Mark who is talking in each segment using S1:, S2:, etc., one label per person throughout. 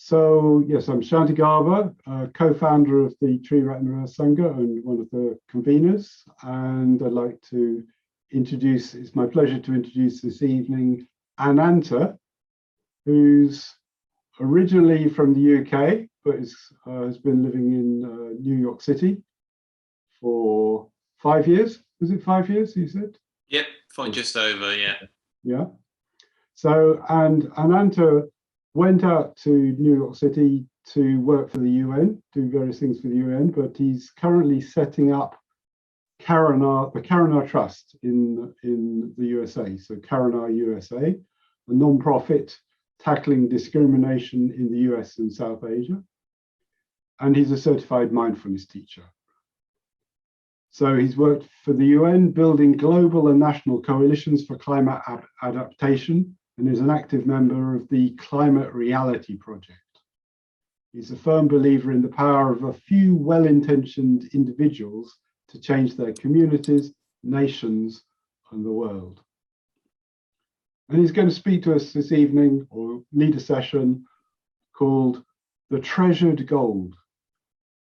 S1: So yes, I'm Shanti Garba, co-founder of the Triratna Sangha and one of the conveners. And I'd like to introduce, it's my pleasure to introduce this evening Ananta, who's originally from the UK, but has been living in New York City for 5 years. Was it 5 years, you said?
S2: Yep, just over, yeah.
S1: Yeah. So, and Ananta went out to New York City to work for the UN, do various things for the UN, but he's currently setting up the Karanar Trust in the USA. So Karanar USA, a non-profit tackling discrimination in the US and South Asia. And he's a certified mindfulness teacher. So he's worked for the UN, building global and national coalitions for climate adaptation, and is an active member of the Climate Reality Project. He's a firm believer in the power of a few well-intentioned individuals to change their communities, nations, and the world. And he's going to speak to us this evening, or lead a session called The Treasured Gold,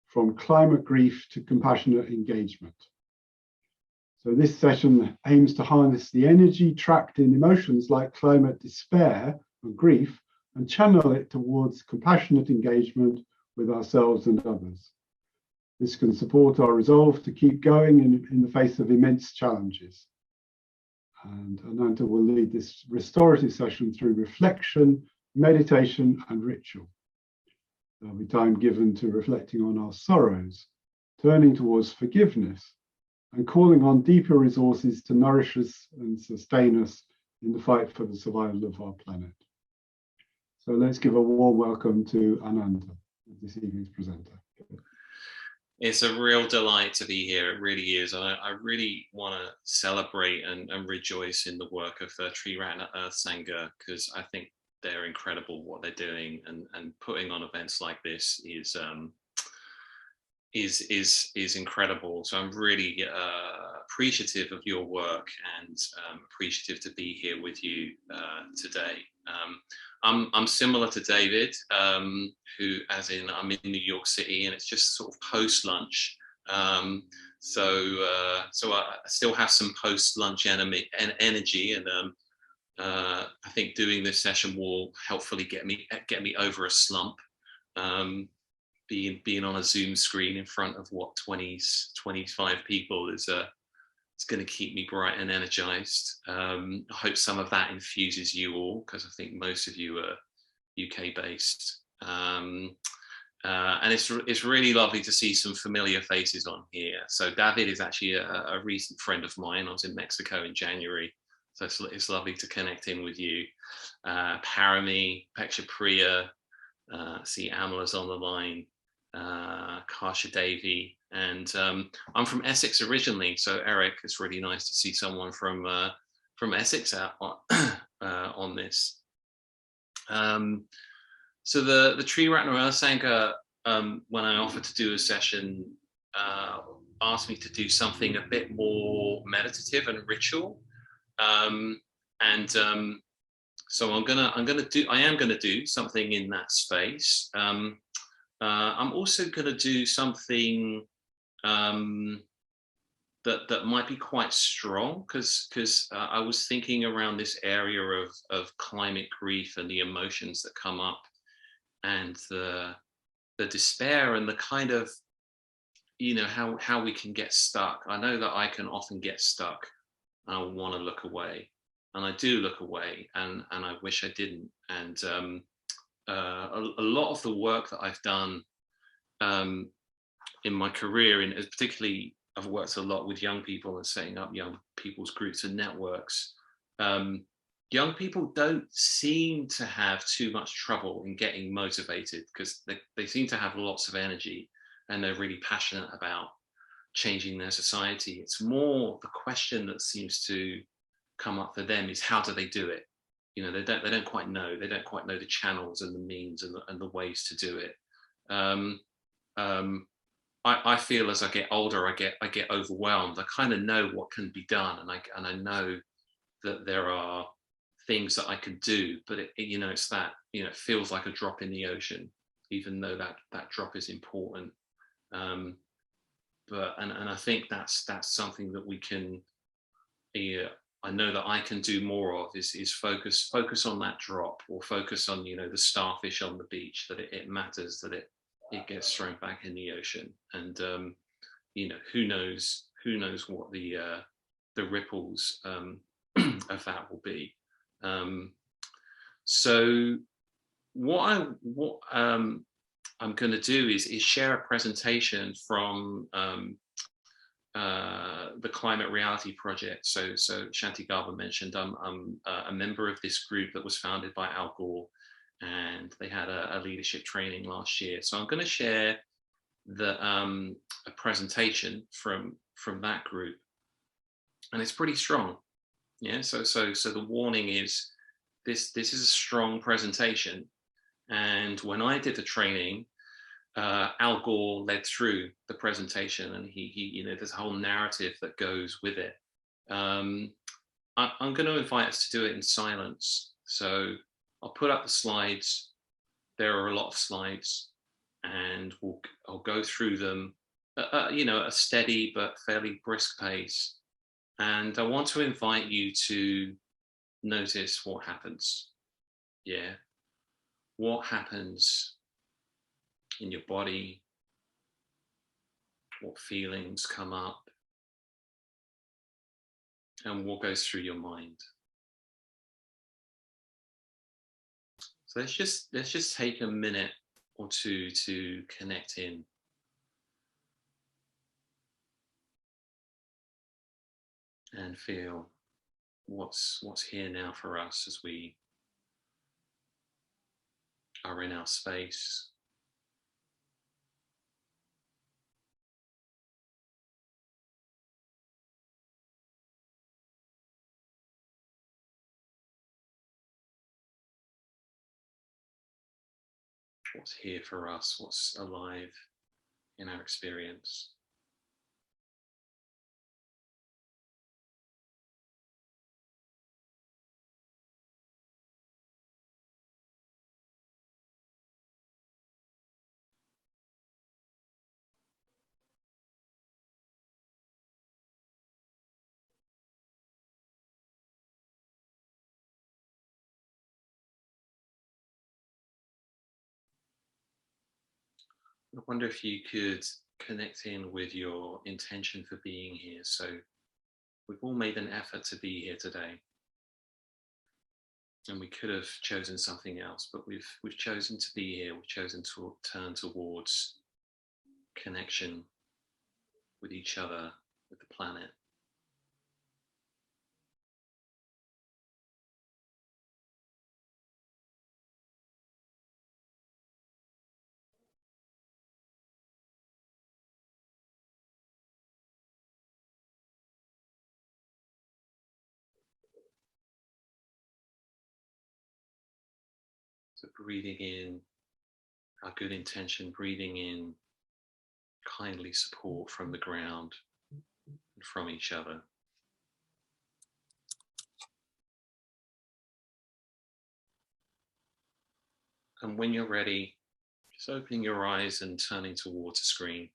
S1: From Climate Grief to Compassionate Engagement. So this session aims to harness the energy trapped in emotions like climate despair and grief and channel it towards compassionate engagement with ourselves and others. This can support our resolve to keep going in the face of immense challenges. And Ananta will lead this restorative session through reflection, meditation, and ritual. There'll be time given to reflecting on our sorrows, turning towards forgiveness, and calling on deeper resources to nourish us and sustain us in the fight for the survival of our planet. So let's give a warm welcome to Ananta, this evening's presenter.
S2: It's a real delight to be here. It really is. I really want to celebrate and rejoice in the work of the Triratna Earth Sangha, because I think they're incredible what they're doing, and putting on events like this is incredible. So I'm really appreciative of your work and appreciative to be here with you today. I'm similar to David, who, as in, I'm in New York City, and it's just sort of post-lunch. So I still have some post-lunch energy, and I think doing this session will helpfully get me over a slump. Being on a Zoom screen in front of 25 people is it's going to keep me bright and energized. I hope some of that infuses you all, because I think most of you are UK based. And it's really lovely to see some familiar faces on here. So David is actually a recent friend of mine. I was in Mexico in January, so it's lovely to connect in with you. Parami, Peksha Priya, see Amala's on the line. Karsha Devi, and I'm from Essex originally, so Eric, it's really nice to see someone from Essex out on this. So the Triratna Earth Sangha, when I offered to do a session, asked me to do something a bit more meditative and ritual, so I am gonna do something in that space. I'm also going to do something that might be quite strong, because I was thinking around this area of climate grief and the emotions that come up, and the despair, and the kind of, how we can get stuck. I know that I can often get stuck, and I want to look away, and I do look away, and I wish I didn't. And a lot of the work that I've done in my career, and particularly I've worked a lot with young people and setting up young people's groups and networks. Young people don't seem to have too much trouble in getting motivated, because they seem to have lots of energy, and they're really passionate about changing their society. It's more the question that seems to come up for them is, how do they do it? They don't quite know. They don't quite know the channels and the means and the ways to do it. I feel as I get older, I get overwhelmed. I kind of know what can be done, and I know that there are things that I could do, but you know, it's that, you know, it feels like a drop in the ocean, even though that drop is important. But I think that's something that we can, yeah, I know that I can do more of, is focus on that drop, or focus on, you know, the starfish on the beach, that it matters, that it gets thrown back in the ocean. And you know, who knows what the ripples of that will be. So what I'm going to do is share a presentation from the Climate Reality Project. So Shanti Garba mentioned I'm a member of this group that was founded by Al Gore, and they had a leadership training last year. So I'm going to share a presentation from that group, and it's pretty strong. Yeah. So the warning is this is a strong presentation, and when I did the training, Al Gore led through the presentation, and he you know, there's a whole narrative that goes with it. I'm going to invite us to do it in silence. So I'll put up the slides. There are a lot of slides, and I'll go through them, you know, at a steady but fairly brisk pace. And I want to invite you to notice what happens. Yeah. What happens in your body? What feelings come up? And what goes through your mind? So let's just take a minute or two to connect in. And feel what's here now for us as we are in our space. What's here for us, what's alive in our experience. I wonder if you could connect in with your intention for being here. So we've all made an effort to be here today, and we could have chosen something else, but we've chosen to be here. We've chosen to turn towards connection with each other, with the planet. So breathing in our good intention, breathing in kindly support from the ground and from each other. And when you're ready, just opening your eyes and turning towards the screen.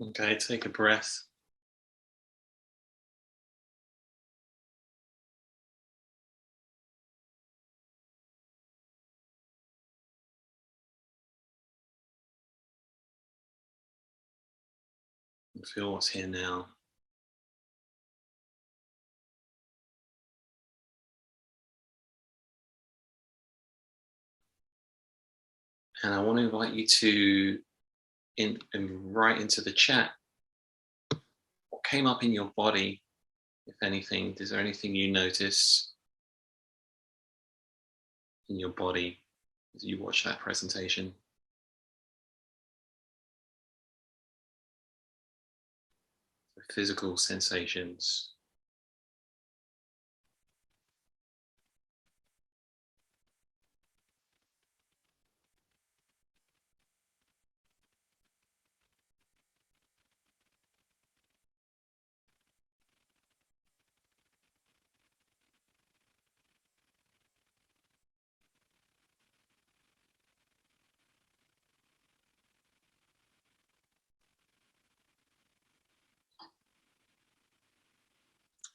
S2: Okay, take a breath. And feel what's here now. And I want to invite you to write into the chat what came up in your body, if anything. Is there anything you notice in your body as you watch that presentation? Physical sensations.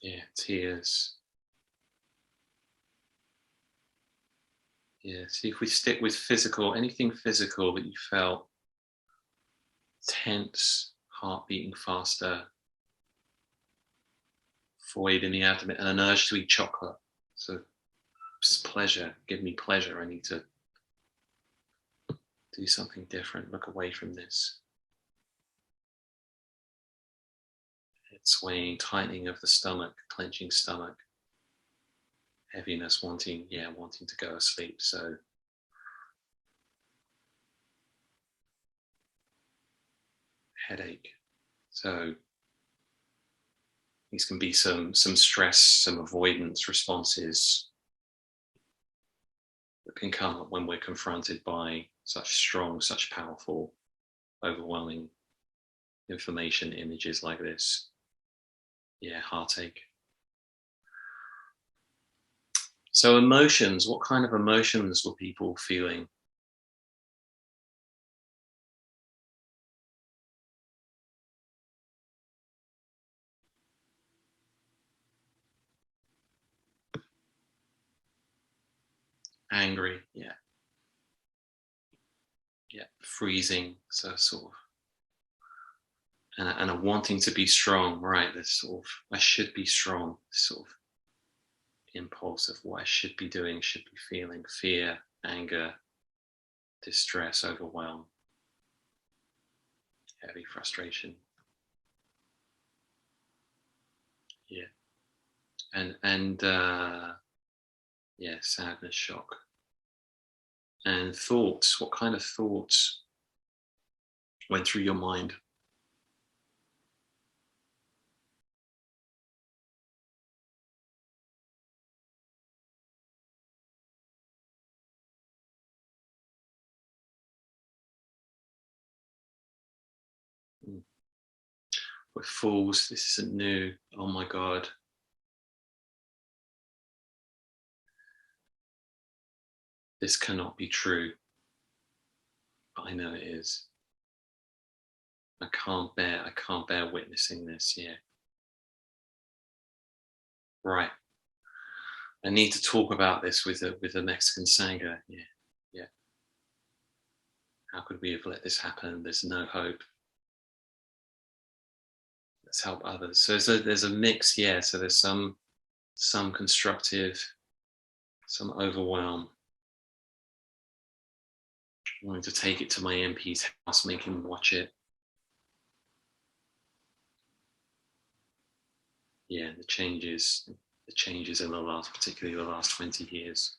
S2: Yeah, tears. Yeah, see if we stick with physical, anything physical that you felt tense, heart beating faster, void in the abdomen, and an urge to eat chocolate. So it's pleasure, give me pleasure. I need to do something different, look away from this. It's swaying, tightening of the stomach, clenching stomach, heaviness, wanting to go asleep. So headache. So these can be some stress, some avoidance responses that can come up when we're confronted by such strong, such powerful, overwhelming information, images like this. Yeah, heartache. So emotions, what kind of emotions were people feeling? Angry, yeah. Yeah, freezing, so sort of, and a wanting to be strong, right? This sort of, I should be strong, this sort of impulse of what I should be doing, should be feeling, fear, anger, distress, overwhelm, heavy frustration. Yeah, and yeah, sadness, shock, and thoughts. What kind of thoughts went through your mind? Mm. We're fools. This isn't new. Oh my God. This cannot be true. But I know it is. I can't bear witnessing this. Yeah. Right. I need to talk about this with the Mexican Sangha. Yeah. Yeah. How could we have let this happen? There's no hope. Let's help others. So there's a mix, yeah. So there's some constructive, some overwhelm. Wanting to take it to my MP's house, make him watch it. Yeah, the changes in the last, particularly the last 20 years.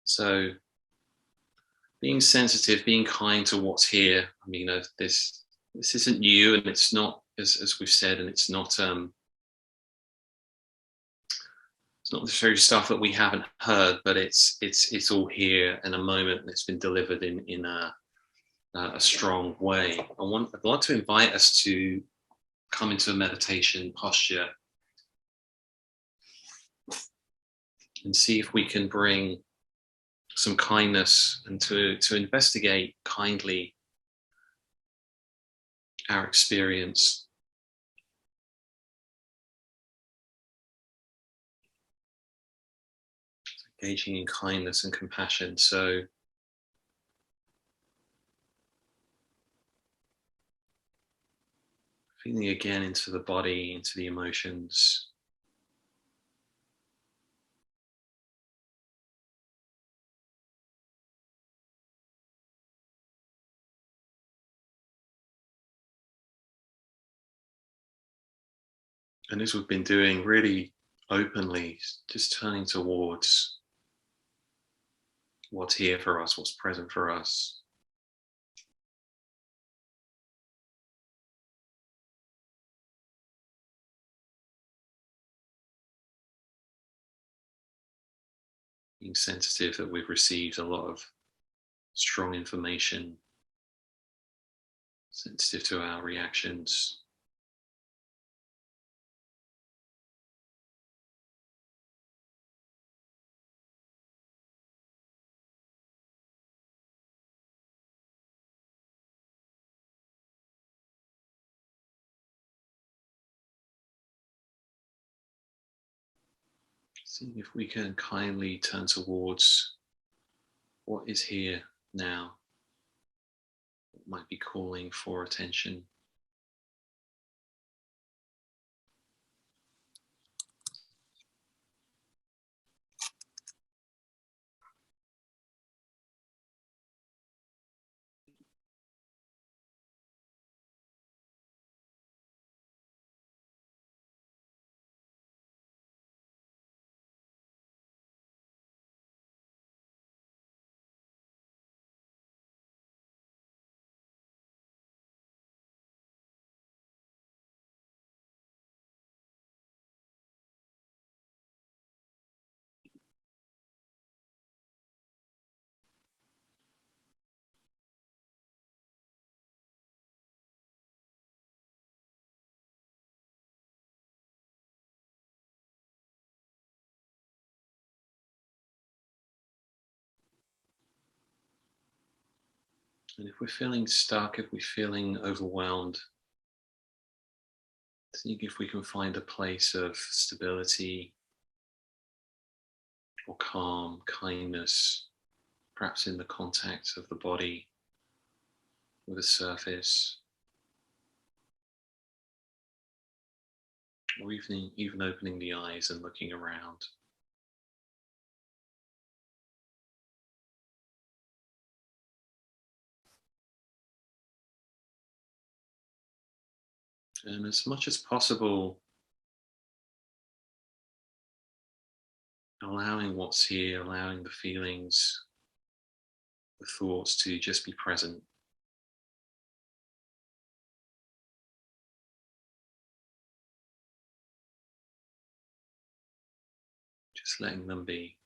S2: So being sensitive, being kind to what's here. I mean, this isn't new, and it's not, as we've said, and it's not necessarily stuff that we haven't heard, but it's all here in a moment that's been delivered in a strong way. I'd like to invite us to come into a meditation posture and see if we can bring some kindness and to investigate kindly our experience. Engaging in kindness and compassion. So feeling again into the body, into the emotions. And as we've been doing really openly, just turning towards what's here for us, what's present for us. Being sensitive that we've received a lot of strong information, sensitive to our reactions. Seeing if we can kindly turn towards what is here now, what might be calling for attention. And if we're feeling stuck, if we're feeling overwhelmed, see if we can find a place of stability or calm, kindness, perhaps in the contact of the body with the surface, or even opening the eyes and looking around. And as much as possible, allowing what's here, allowing the feelings, the thoughts to just be present. Just letting them be.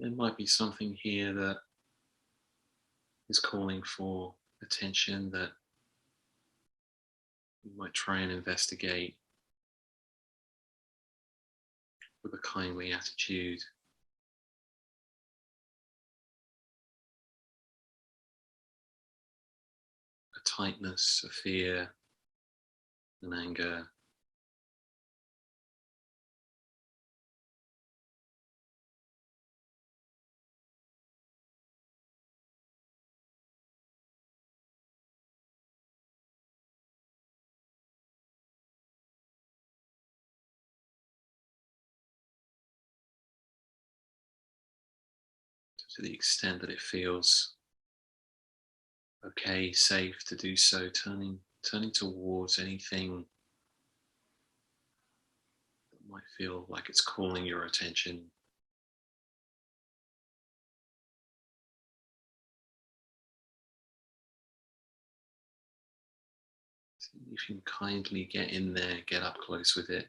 S2: There might be something here that is calling for attention that you might try and investigate with a kindly attitude. a tightness, a fear, an anger. To the extent that it feels okay, safe to do so, turning towards anything that might feel like it's calling your attention. See if you can kindly get in there, get up close with it.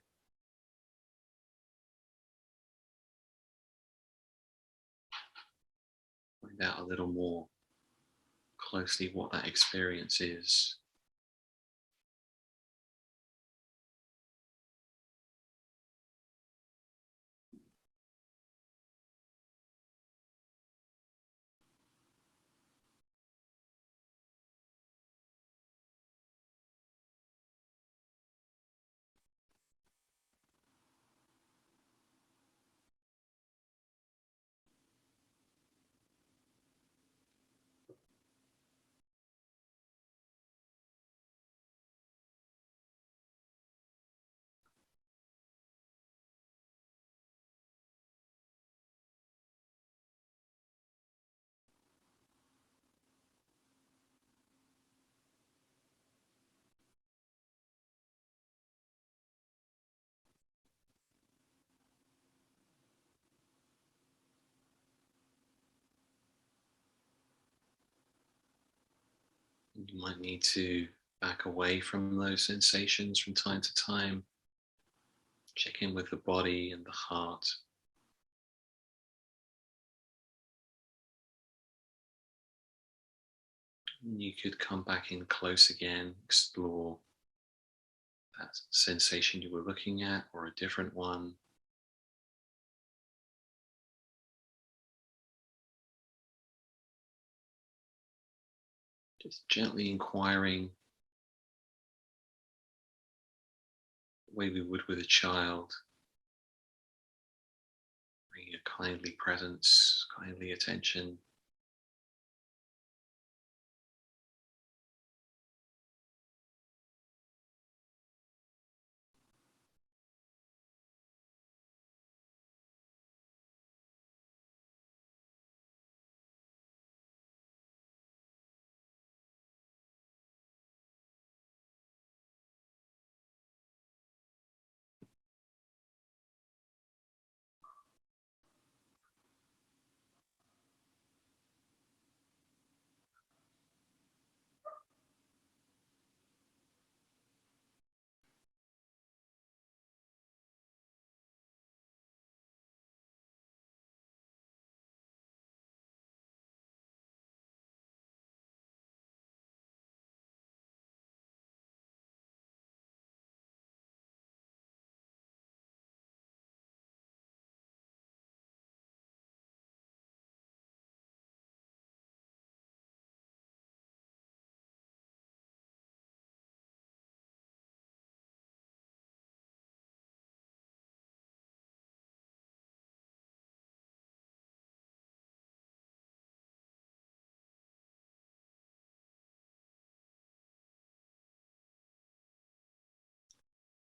S2: Find out a little more closely what that experience is. You might need to back away from those sensations from time to time. Check in with the body and the heart. And you could come back in close again, explore that sensation you were looking at or a different one. Just gently inquiring the way we would with a child, bringing a kindly presence, kindly attention.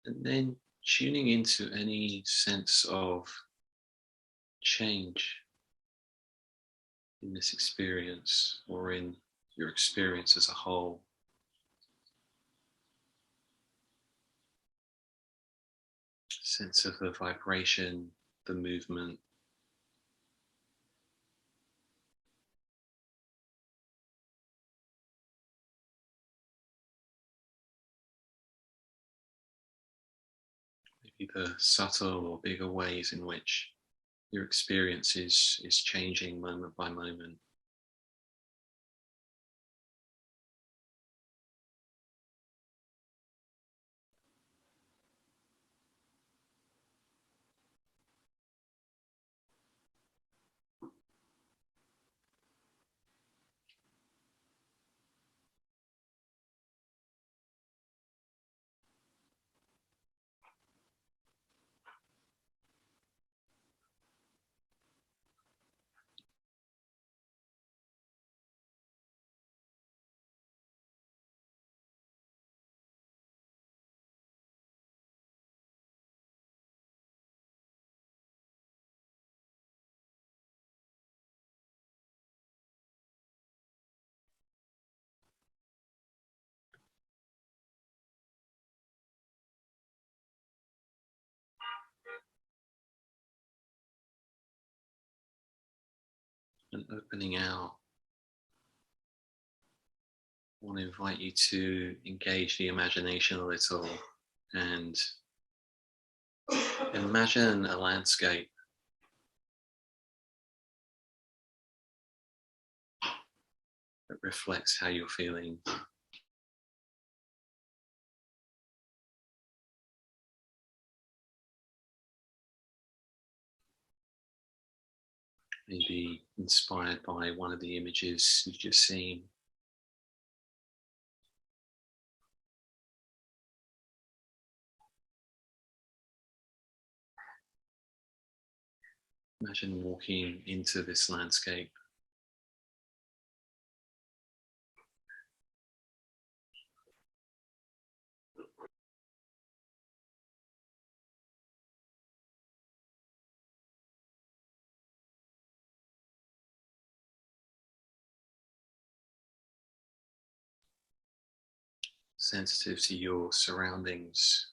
S2: And then tuning into any sense of change in this experience or in your experience as a whole. Sense of the vibration, the movement. Maybe the subtle or bigger ways in which your experience is changing moment by moment. and opening out, I want to invite you to engage the imagination a little and imagine a landscape that reflects how you're feeling. Maybe inspired by one of the images you've just seen. Imagine walking into this landscape. Sensitive to your surroundings,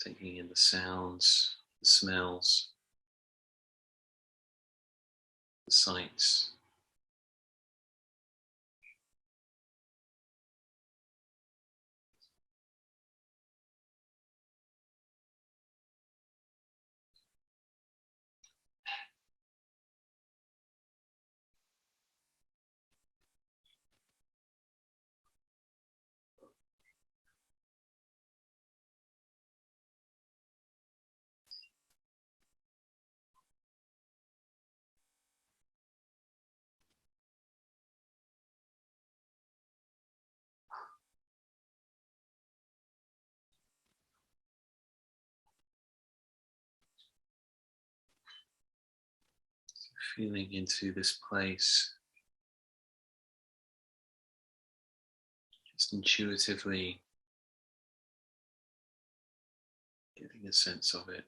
S2: taking in the sounds, the smells, the sights. Feeling into this place, just intuitively getting a sense of it.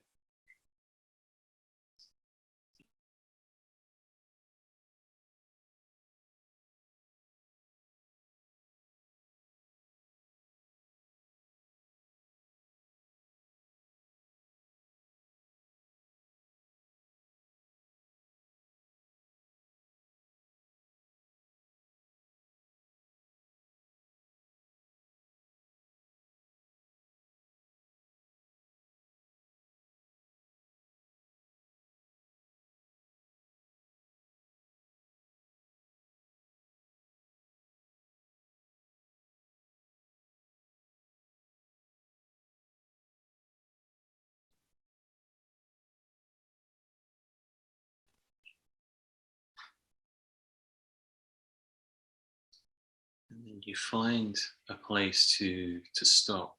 S2: And then you find a place to stop.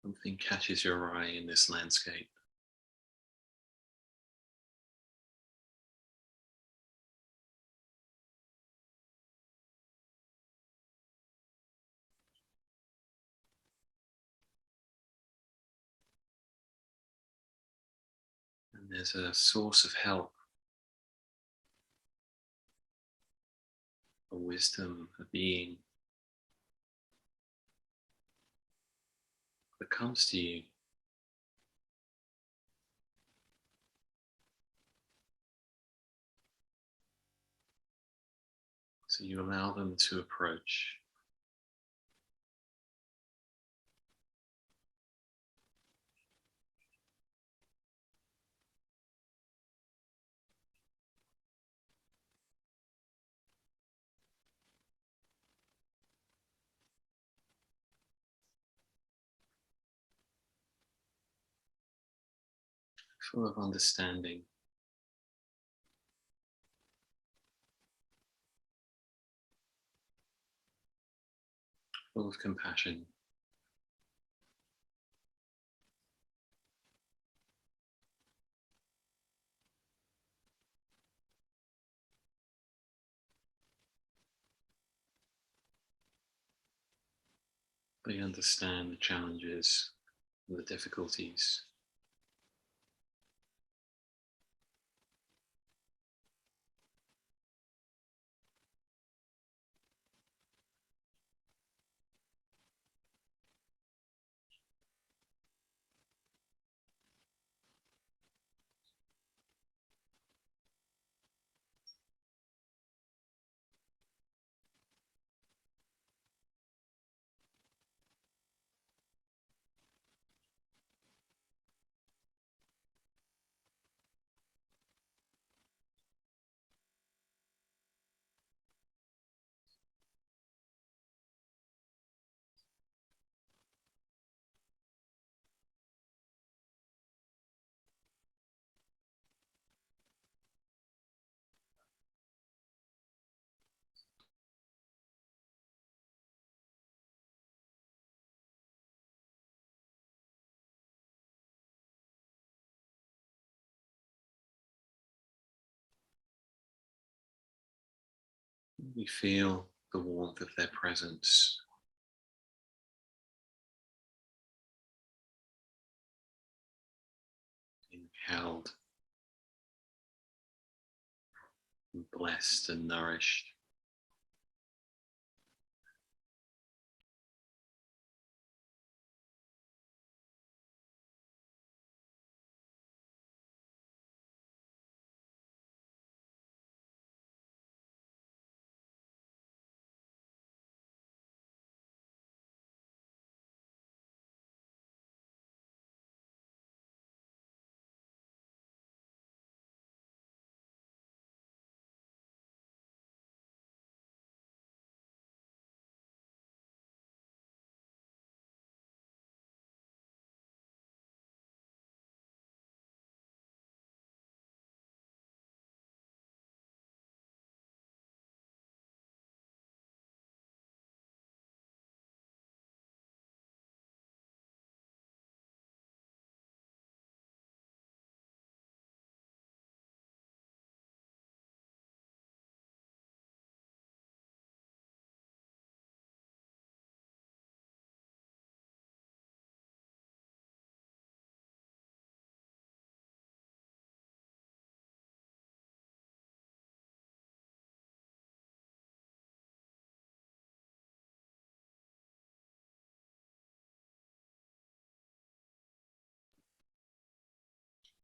S2: Something catches your eye in this landscape. And there's a source of help, a wisdom, a being that comes to you. So you allow them to approach. Full of understanding, full of compassion. They understand the challenges and the difficulties. We feel the warmth of their presence. Being held, and blessed and nourished.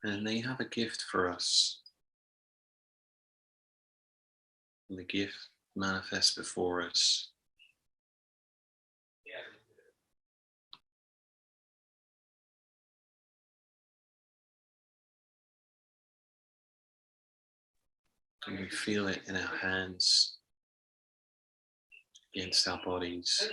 S2: And they have a gift for us. And the gift manifests before us. And we feel it in our hands, against our bodies.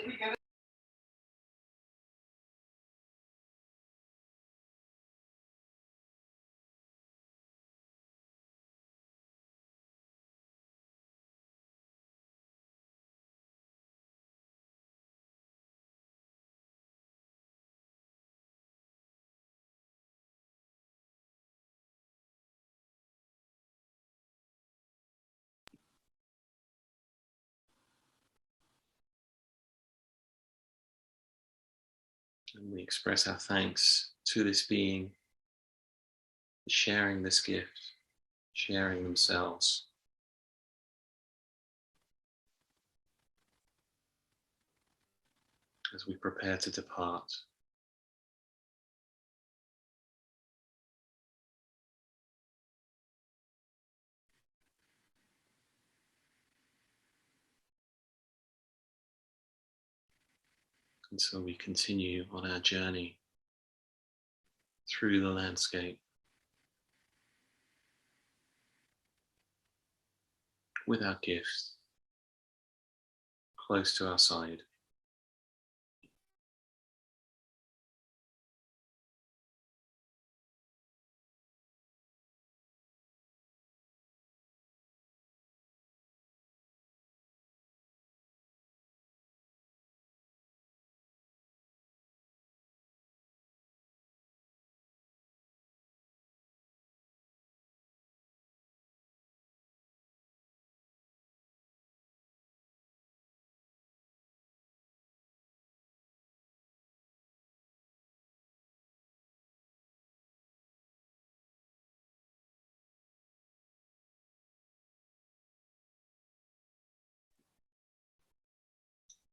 S2: And we express our thanks to this being for sharing this gift, sharing themselves. As we prepare to depart. And so we continue on our journey through the landscape with our gift close to our side.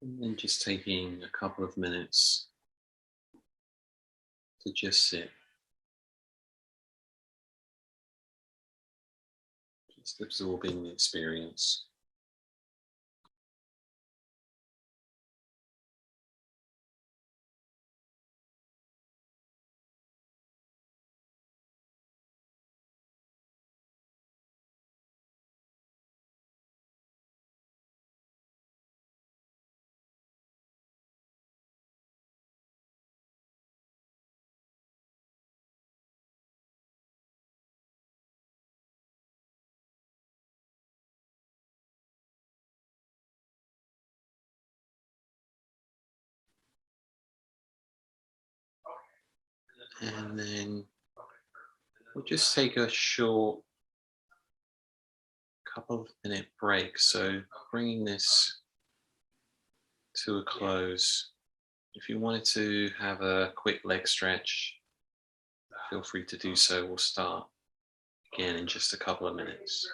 S2: And then just taking a couple of minutes to just sit. Just absorbing the experience. And then we'll just take a short couple of minute break. So bringing this to a close. If you wanted to have a quick leg stretch, feel free to do so. We'll start again in just a couple of minutes.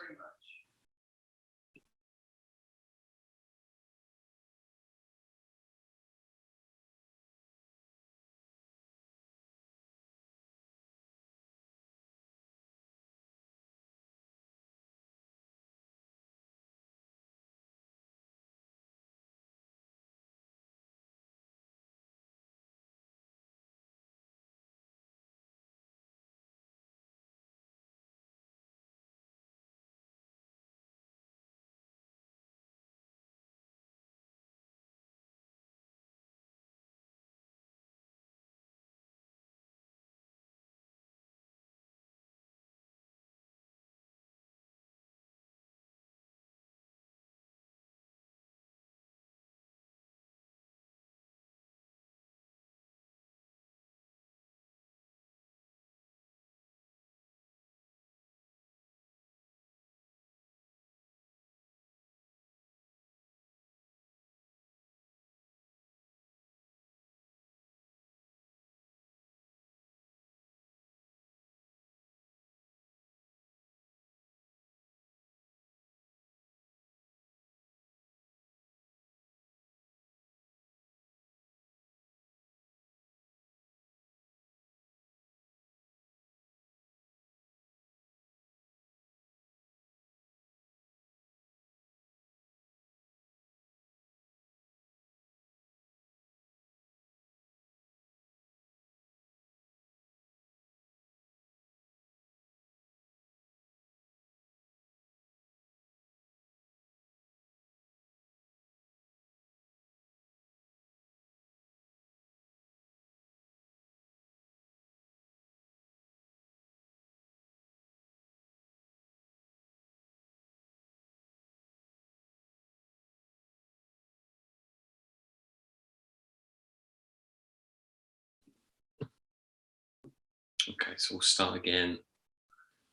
S2: Okay, so we'll start again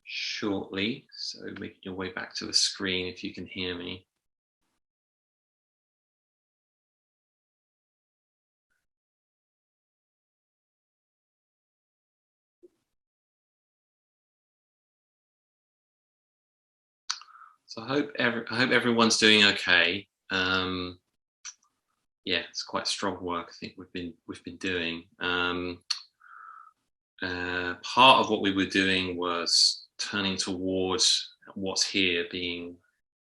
S2: shortly. So making your way back to the screen if you can hear me. So I hope everyone's doing okay. Yeah, it's quite strong work I think we've been doing. Part of what we were doing was turning towards what's here, being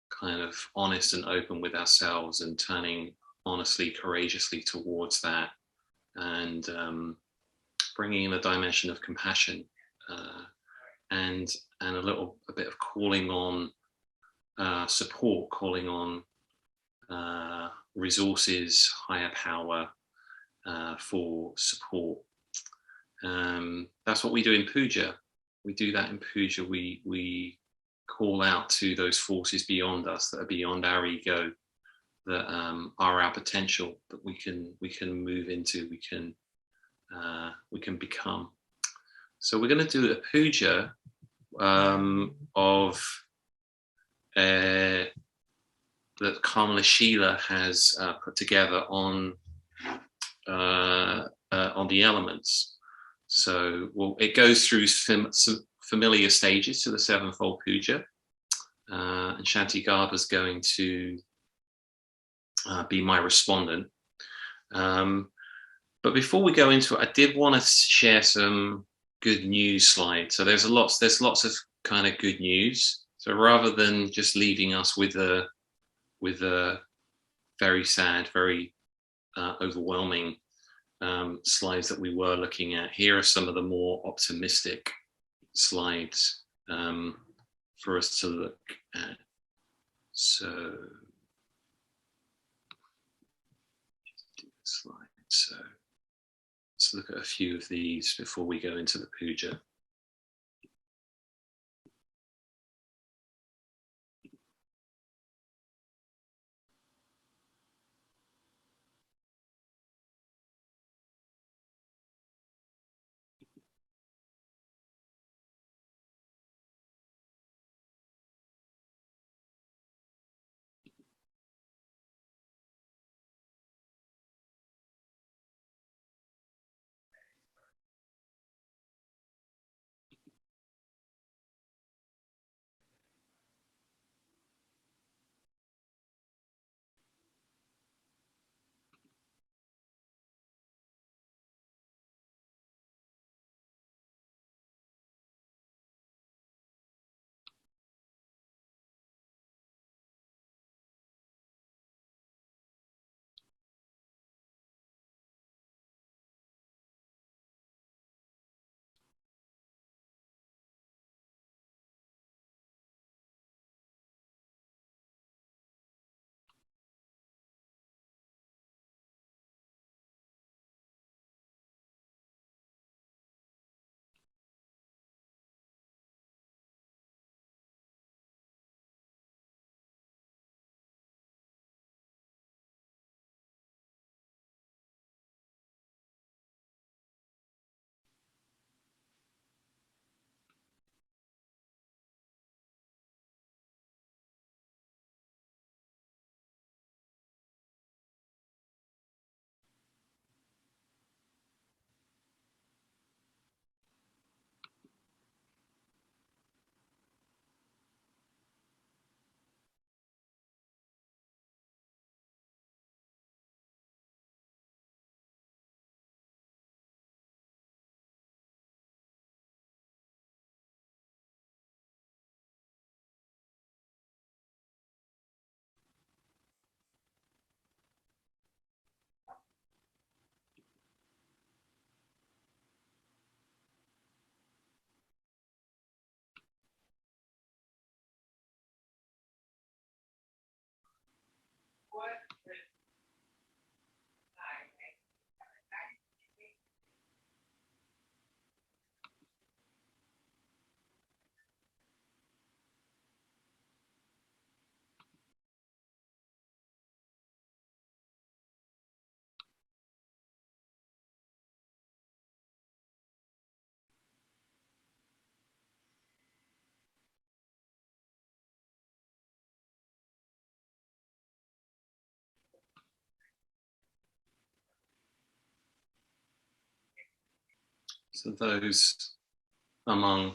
S2: kind of honest and open with ourselves, and turning honestly, courageously towards that, and bringing in a dimension of compassion, and a bit of calling on support, calling on resources, higher power for support. That's what we do in puja. We do that in puja. We call out to those forces beyond us, that are beyond our ego, that are our potential, that we can move into, we can become. So we're going to do a puja of that Kamala Sheila has put together on the elements. So it goes through some familiar stages to the sevenfold puja, and Shanti Garba is going to be my respondent. But before we go into it, I did want to share some good news slides. So there's lots of kind of good news. So rather than just leaving us with a very sad, very overwhelming slides that we were looking at, here are some of the more optimistic slides for us to look at. So so let's look at a few of these before we go into the puja. So those, among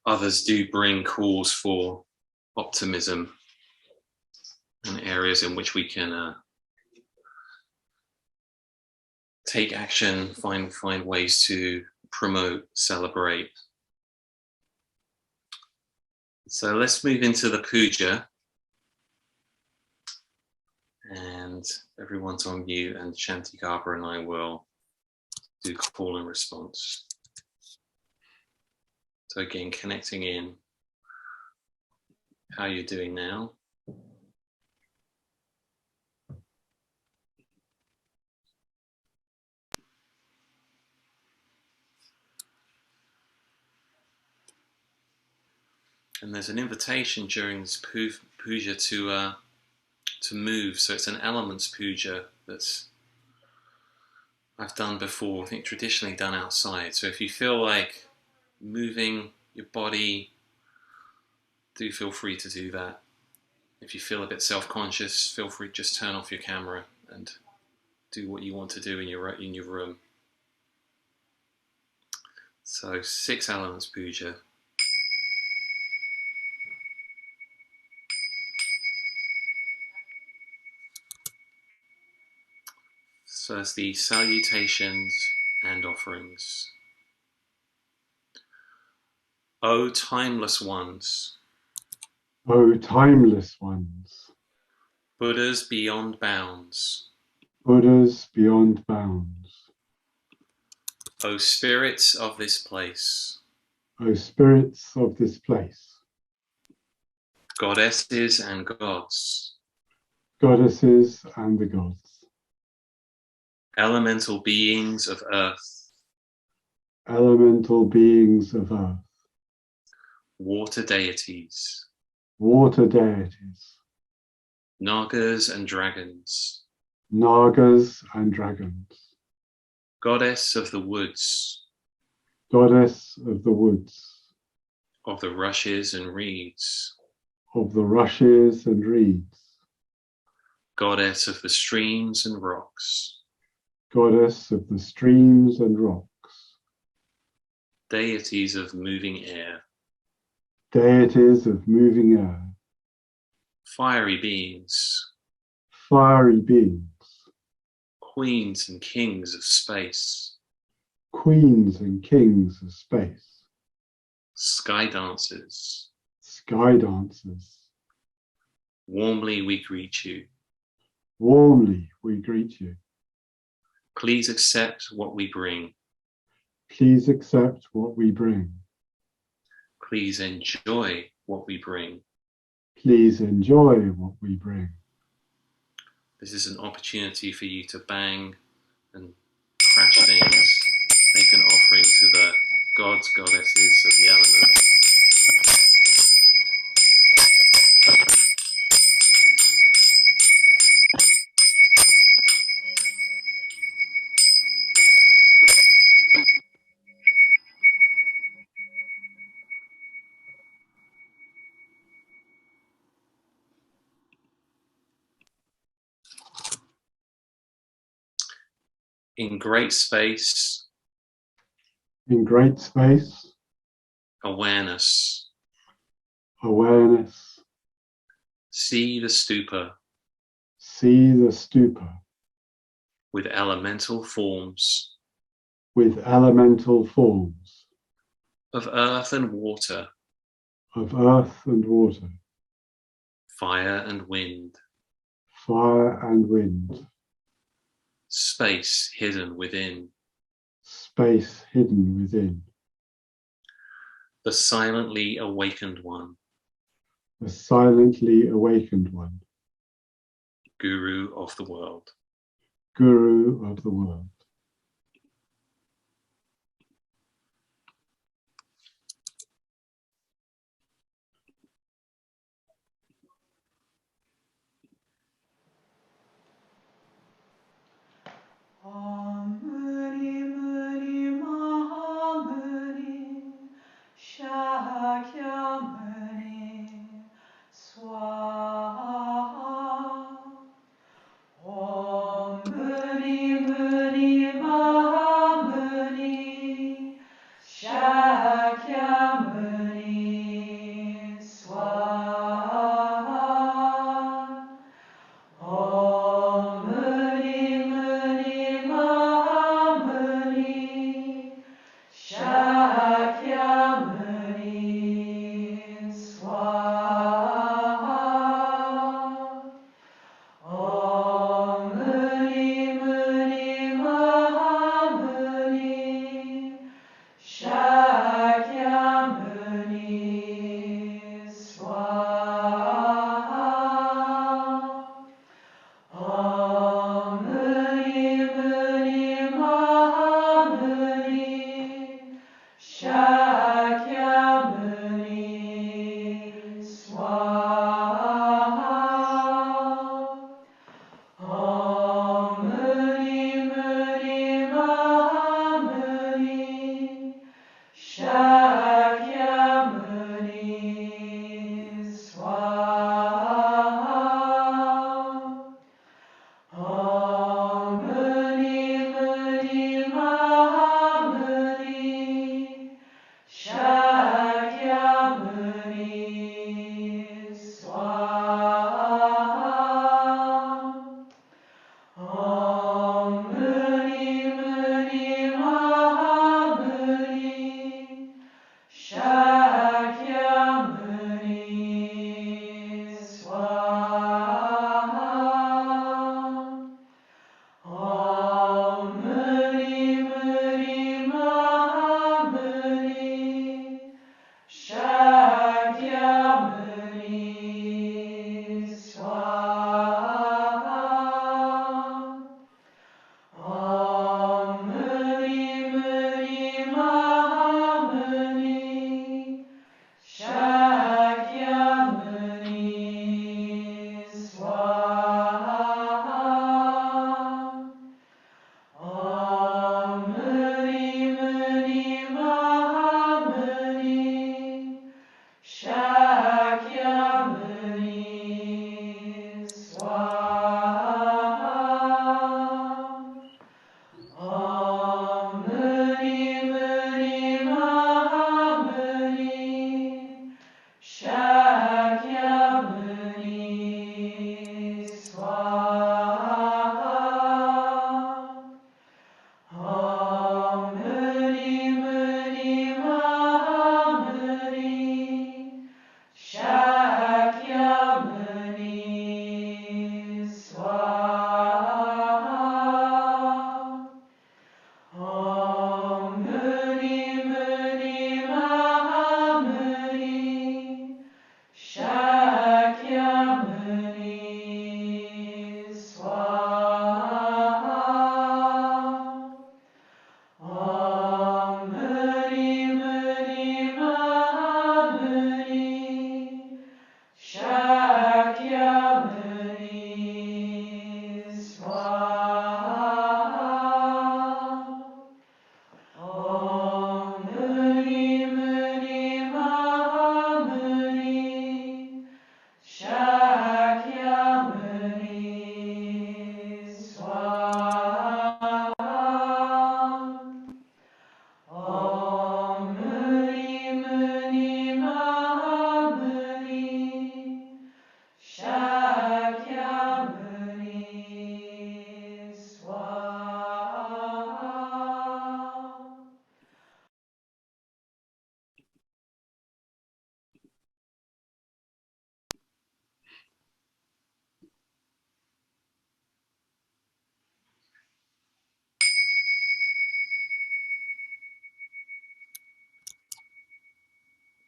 S2: others, do bring calls for optimism and areas in which we can take action, find ways to promote, celebrate. So let's move into the puja, and everyone's on mute, and Shanti Garber and I will do call and response. So again, connecting in how you're doing now. And there's an invitation during this puja to move. So it's an elements puja that's I've done before, I think traditionally done outside. So if you feel like moving your body, do feel free to do that. If you feel a bit self-conscious, feel free to just turn off your camera and do what you want to do in your room. So 6 elements puja. So it's the salutations and offerings. O timeless ones,
S1: O timeless ones,
S2: Buddhas beyond bounds,
S1: Buddhas beyond bounds,
S2: O spirits of this place,
S1: O spirits of this place,
S2: goddesses and gods,
S1: goddesses and the gods,
S2: elemental beings of earth,
S1: elemental beings of earth,
S2: water deities,
S1: water deities,
S2: nagas and dragons,
S1: nagas and dragons,
S2: goddess of the woods,
S1: goddess of the woods,
S2: of the rushes and reeds,
S1: of the rushes and reeds,
S2: goddess of the streams and rocks,
S1: goddess of the streams and rocks,
S2: deities of moving air,
S1: deities of moving air,
S2: fiery beings,
S1: fiery beings,
S2: queens and kings of space,
S1: queens and kings of space,
S2: sky dancers,
S1: sky dancers.
S2: warmly we greet you.
S1: Warmly we greet you.
S2: Please accept what we bring.
S1: Please accept what we bring.
S2: Please enjoy what we bring.
S1: Please enjoy what we bring.
S2: This is an opportunity for you to bang and crash things, make an offering to the gods, goddesses of the elements. In great space,
S1: In great space,
S2: awareness,
S1: awareness,
S2: see the stupa
S1: see the stupa
S2: with elemental forms
S1: with elemental forms
S2: of earth and water,
S1: of earth and water,
S2: fire and wind,
S1: fire and wind,
S2: space hidden within,
S1: space hidden within,
S2: the silently awakened one,
S1: the silently awakened one,
S2: guru of the world.
S1: guru of the world.
S3: Om Muni Muni Mahamuni Shakyamuni Swaha. Om Muni Muni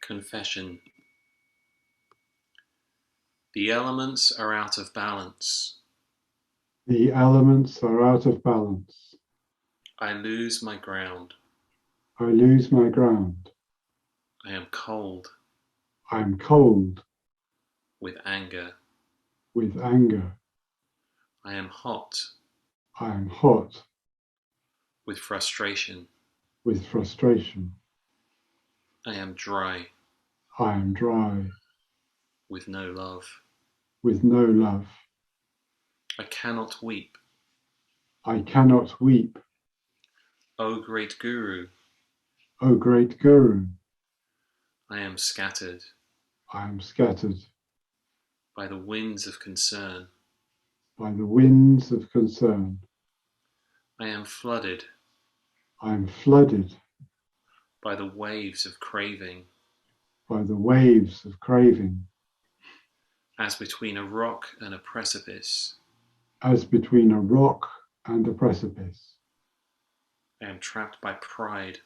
S2: Confession. The elements are out of balance.
S1: The elements are out of balance.
S2: I lose my ground.
S1: I lose my ground.
S2: I am cold
S1: I am cold
S2: with anger.
S1: with anger.
S2: I am hot
S1: I am hot
S2: with frustration.
S1: with frustration.
S2: I am dry
S1: I am dry
S2: with no love.
S1: with no love.
S2: I cannot weep.
S1: I cannot weep.
S2: O great Guru,
S1: O great Guru,
S2: I am scattered
S1: I am scattered
S2: by the winds of concern.
S1: by the winds of concern.
S2: I am flooded
S1: I am flooded
S2: by the waves of craving,
S1: by the waves of craving,
S2: as between a rock and a precipice.
S1: as between a rock and a precipice.
S2: I am trapped by pride.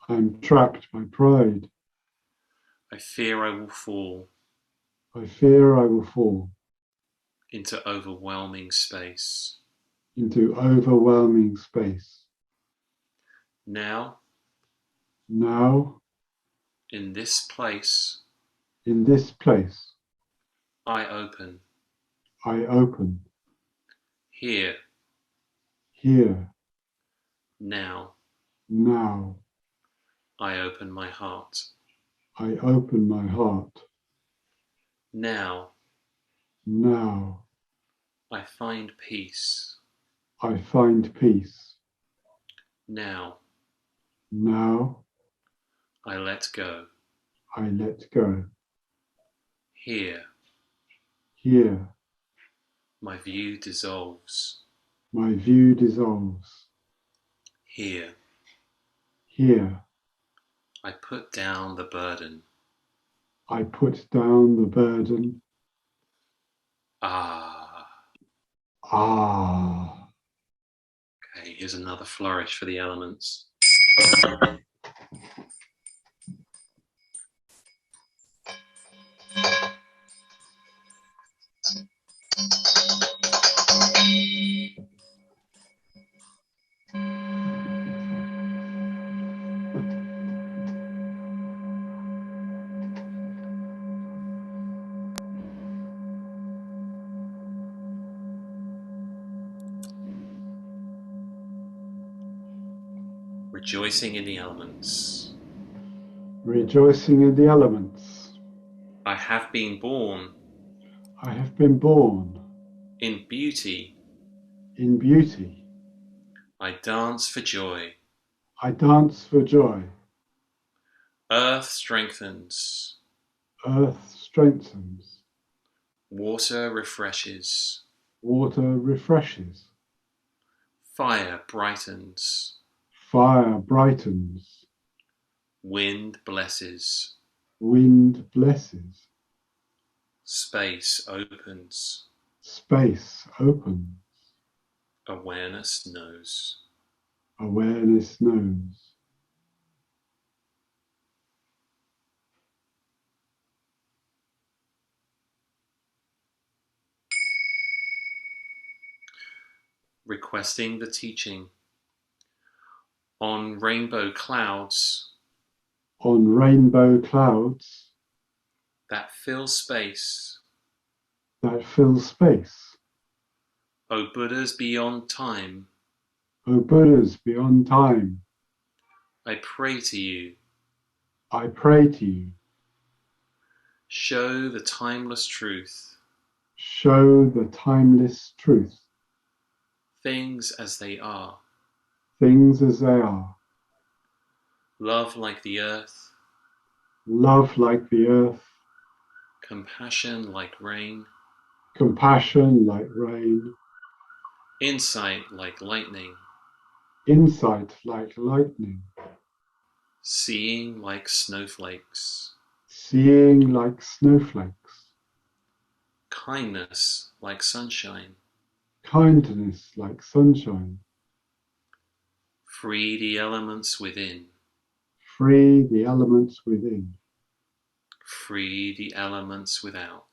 S1: I am trapped by pride.
S2: I fear I will fall
S1: I fear I will fall
S2: into overwhelming space.
S1: into overwhelming space.
S2: Now,
S1: Now,
S2: in this place,
S1: in this place,
S2: I open.
S1: I open.
S2: Here,
S1: Here,
S2: now,
S1: now,
S2: I open my heart.
S1: I open my heart.
S2: Now,
S1: Now,
S2: I find peace.
S1: I find peace.
S2: Now,
S1: Now,
S2: I let go.
S1: I let go.
S2: Here,
S1: Here,
S2: my view dissolves.
S1: my view dissolves.
S2: Here,
S1: Here,
S2: I put down the burden.
S1: I put down the burden.
S2: Ah.
S1: Ah.
S2: Okay, here's another flourish for the elements. Rejoicing in the elements.
S1: Rejoicing in the elements.
S2: I have been born
S1: I have been born
S2: in beauty.
S1: in beauty.
S2: I dance for joy.
S1: I dance for joy.
S2: Earth strengthens.
S1: Earth strengthens.
S2: Water refreshes.
S1: Water refreshes.
S2: Fire brightens.
S1: Fire brightens.
S2: Wind blesses.
S1: Wind blesses.
S2: Space opens.
S1: Space opens.
S2: Awareness knows.
S1: Awareness knows.
S2: Requesting the teaching. On rainbow clouds
S1: On rainbow clouds
S2: that fill space,
S1: that fill space.
S2: O Buddhas beyond time,
S1: O Buddhas beyond time,
S2: I pray to you.
S1: I pray to you.
S2: Show the timeless truth,
S1: Show the timeless truth.
S2: things as they are.
S1: Things as they are.
S2: Love like the earth,
S1: Love like the earth.
S2: compassion like rain,
S1: Compassion like rain.
S2: insight like lightning,
S1: Insight like lightning.
S2: seeing like snowflakes,
S1: Seeing like snowflakes.
S2: kindness like sunshine.
S1: Kindness like sunshine.
S2: Free the elements within.
S1: Free the elements within.
S2: Free the elements without.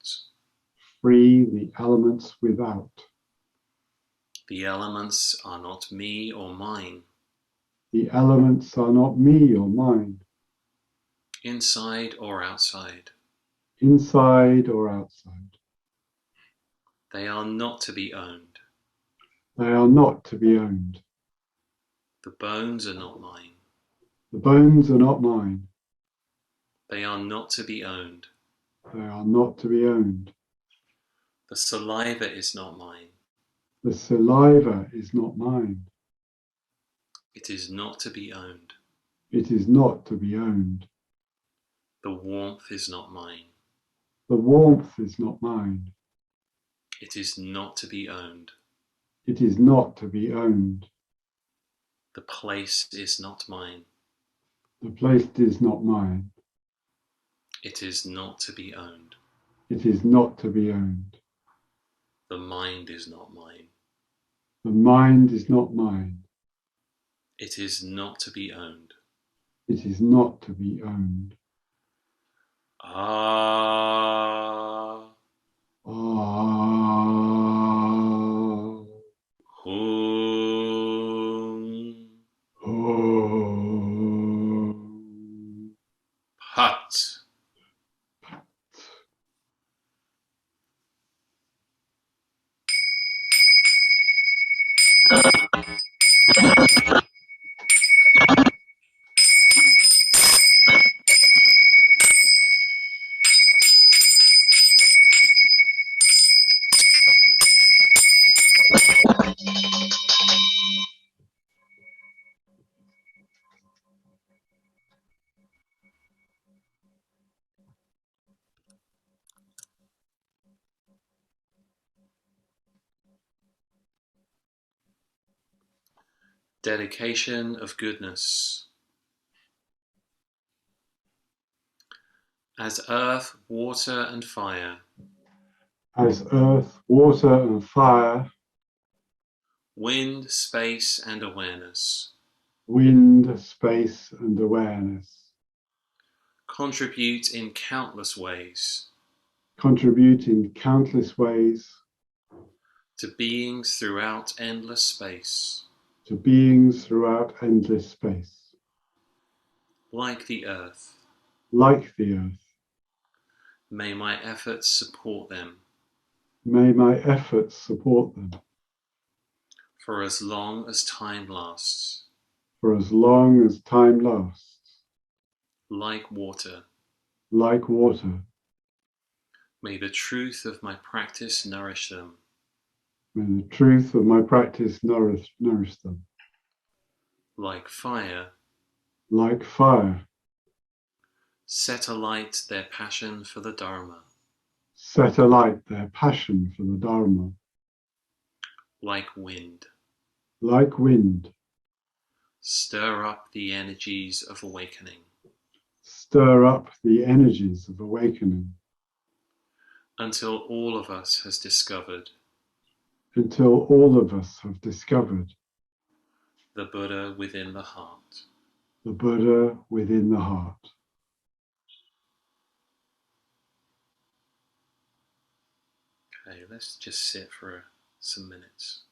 S1: Free the elements without.
S2: The elements are not me or mine.
S1: The elements are not me or mine,
S2: Inside or outside.
S1: inside or outside.
S2: They are not to be owned.
S1: They are not to be owned.
S2: The bones are not mine.
S1: The bones are not mine.
S2: They are not to be owned.
S1: They are not to be owned.
S2: The saliva is not mine.
S1: The saliva is not mine.
S2: It is not to be owned.
S1: It is not to be owned.
S2: The warmth is not mine.
S1: The warmth is not mine.
S2: It is not to be owned.
S1: It is not to be owned.
S2: The place is not mine.
S1: The place is not mine.
S2: It is not to be owned.
S1: It is not to be owned.
S2: The mind is not mine.
S1: The mind is not mine.
S2: It is not to be owned.
S1: It is not to be owned.
S2: Ah.
S1: Ah.
S2: Hum.
S1: Om.
S2: Hut. Dedication of goodness. As earth, water, and fire,
S1: As earth, water, and fire,
S2: wind, space, and awareness
S1: wind, space, and awareness
S2: contribute in countless ways
S1: contribute in countless ways
S2: to beings throughout endless space,
S1: to beings throughout endless space,
S2: like the earth.
S1: like the earth.
S2: May my efforts support them
S1: May my efforts support them
S2: for as long as time lasts,
S1: for as long as time lasts,
S2: like water.
S1: like water.
S2: May the truth of my practice nourish them,
S1: May the truth of my practice nourish them,
S2: like fire.
S1: like fire.
S2: Set alight their passion for the Dharma,
S1: Set alight their passion for the Dharma,
S2: like wind.
S1: like wind.
S2: Stir up the energies of awakening
S1: Stir up the energies of awakening
S2: until all of us has discovered
S1: until all of us have discovered
S2: the Buddha within the heart.
S1: the Buddha within the heart.
S2: Okay, let's just sit for some minutes.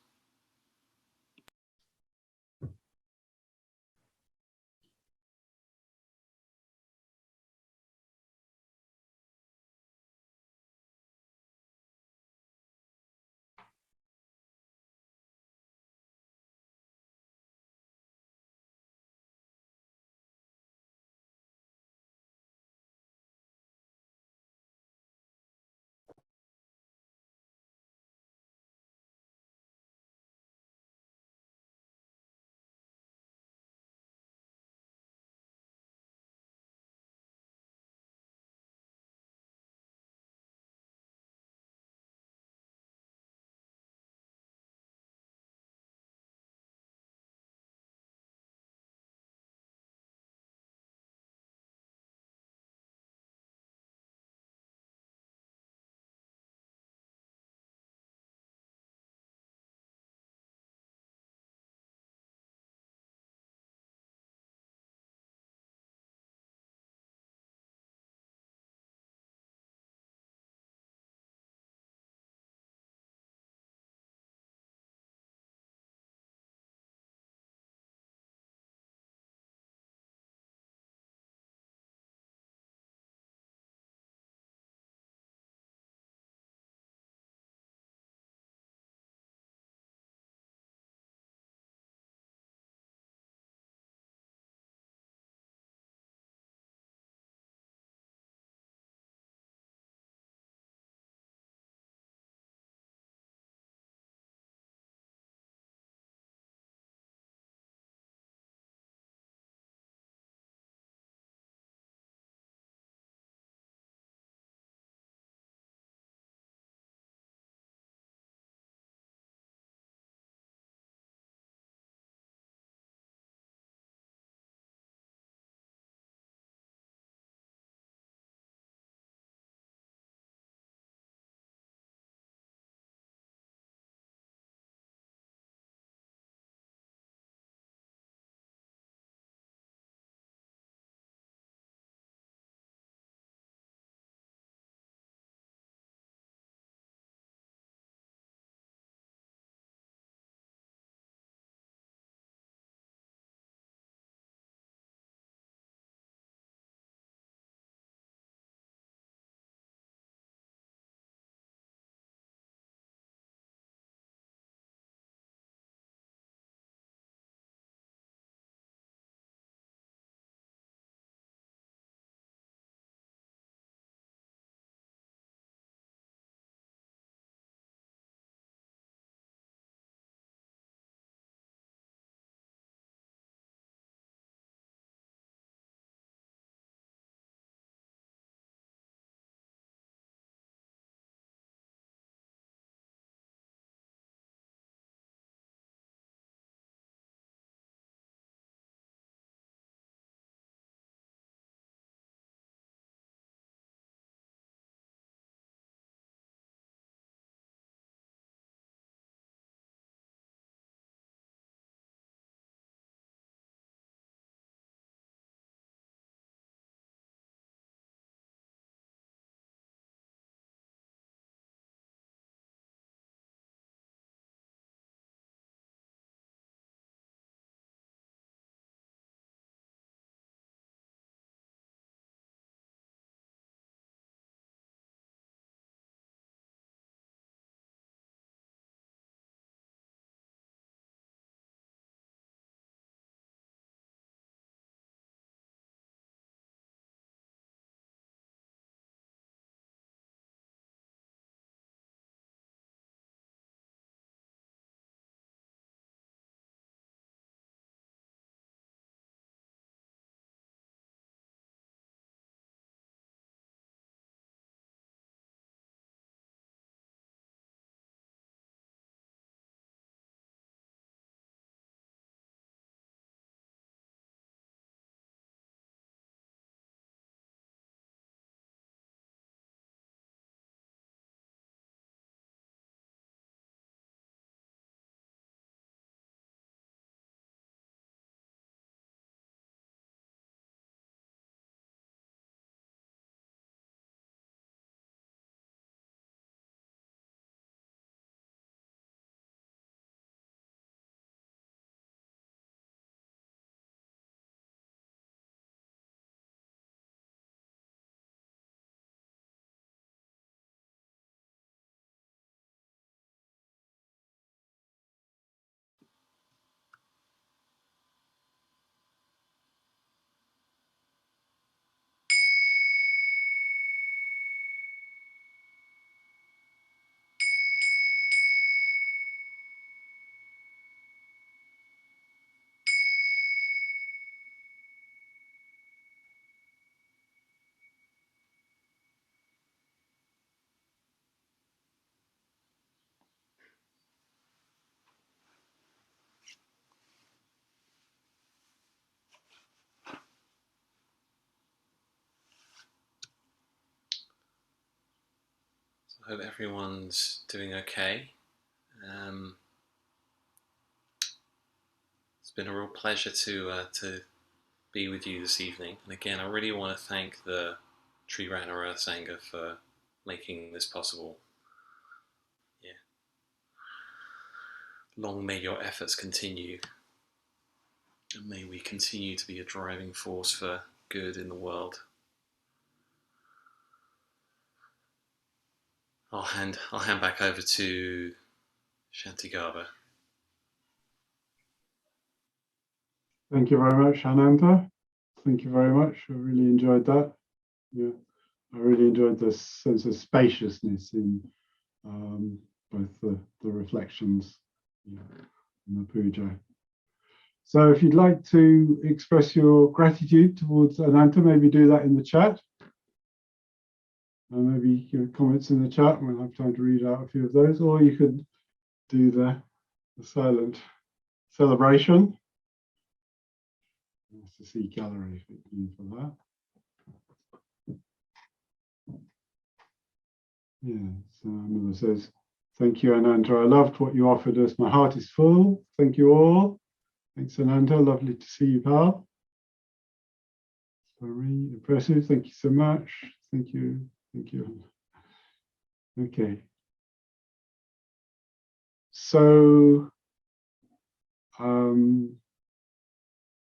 S2: I hope everyone's doing okay. It's been a real pleasure to be with you this evening. And again, I really want to thank the Triratna Earth Sangha for making this possible. Yeah. Long may your efforts continue, and may we continue to be a driving force for good in the world. I'll hand back over to Shanti Garba.
S1: Thank you very much, Ananta. Thank you very much. I really enjoyed that. Yeah, I really enjoyed this sense of spaciousness in both the reflections, and the puja. So if you'd like to express your gratitude towards Ananta, maybe do that in the chat. And maybe comments in the chat, and we'll have time to read out a few of those. Or you could do the silent celebration. Nice to see gallery for that. Yeah, so Amala says, thank you, Ananta. I loved what you offered us. My heart is full. Thank you all. Thanks, Ananta. Lovely to see you, pal. Very impressive. Thank you so much. Thank you. Thank you. Okay. So,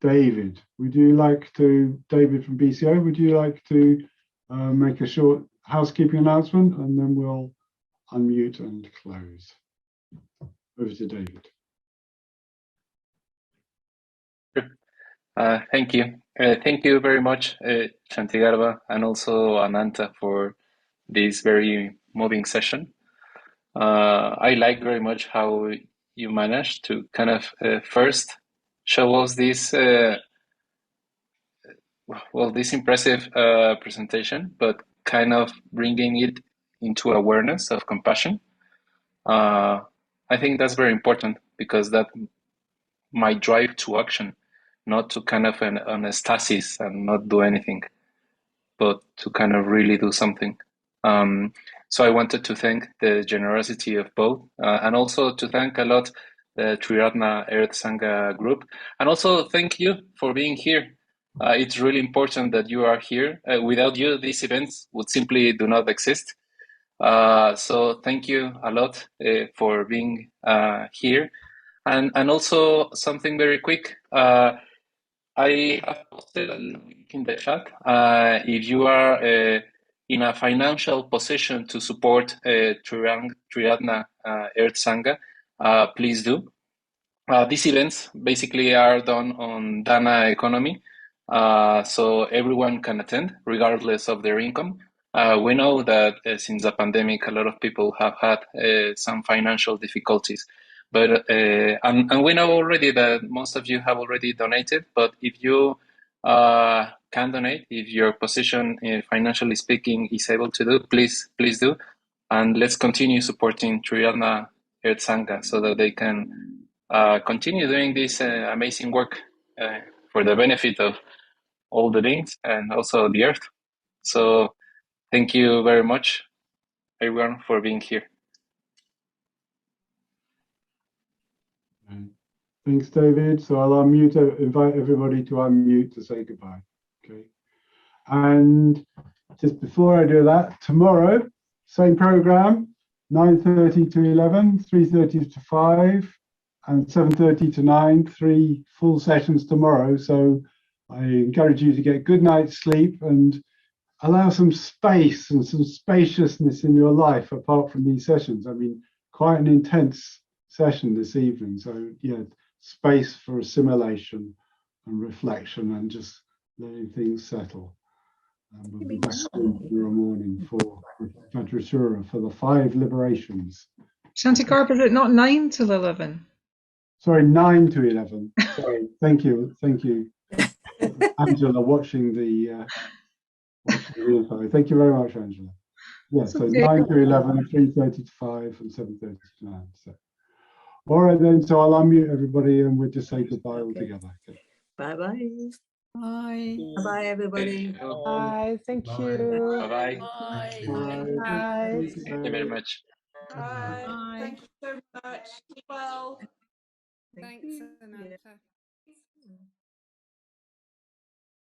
S1: David, David from BCO, would you like to make a short housekeeping announcement, and then we'll unmute and close. Over to David.
S4: Thank you. Thank you very much, Shanti Garba, and also Ananta for this very moving session. I like very much how you managed to kind of first show us this this impressive presentation, but kind of bringing it into awareness of compassion. I think that's very important, because that might drive to action, not to kind of an stasis and not do anything, but to kind of really do something. So I wanted to thank the generosity of both, and also to thank a lot the Triratna Earth Sangha group, and also thank you for being here. It's really important that you are here. Without you, these events would simply do not exist. So thank you a lot for being here. And also something very quick. I have posted a link in the chat. If you are in a financial position to support Triratna Earth Sangha, please do. These events basically are done on Dana economy, so everyone can attend regardless of their income. We know that since the pandemic, a lot of people have had some financial difficulties, but and we know already that most of you have already donated. But if you can donate, if your position, financially speaking, is able to do, please do, and let's continue supporting Triratna Earth Sangha so that they can continue doing this amazing work for the benefit of all the beings and also the earth. So thank you very much, everyone, for being here.
S1: Thanks, David. So I'll invite everybody to unmute to say goodbye. Okay. And just before I do that, tomorrow, same program, 9:30 to 11, 3:30 to 5, and 7:30 to 9, 3 full sessions tomorrow. So I encourage you to get good night's sleep and allow some space and some spaciousness in your life apart from these sessions. I mean, quite an intense session this evening. So yeah, space for assimilation and reflection and just letting things settle. And we'll be back tomorrow morning for Vajrashura for the 5 liberations.
S3: Shanti Garba, is it not 9 till 11?
S1: Sorry, 9 to 11. Sorry, thank you, Angela, watching the info. Thank you very much, Angela. Yeah, so
S3: okay.
S1: 9 to 11, 3:30 to 5, and 7:30 to 9. So, all right then. So I'll unmute everybody, and we'll just say goodbye all together. Okay.
S5: Bye bye.
S3: Bye.
S5: Bye, everybody.
S4: Thank you.
S6: Bye. Thank
S1: Bye.
S6: you.
S4: Bye-bye.
S7: Bye.
S1: Bye.
S6: Bye.
S4: Thank you very much.
S7: Bye.
S3: Bye.
S7: Thank you so much. Keep well.
S5: Thank
S7: Thanks,
S5: you.
S7: Samantha.
S5: Yeah.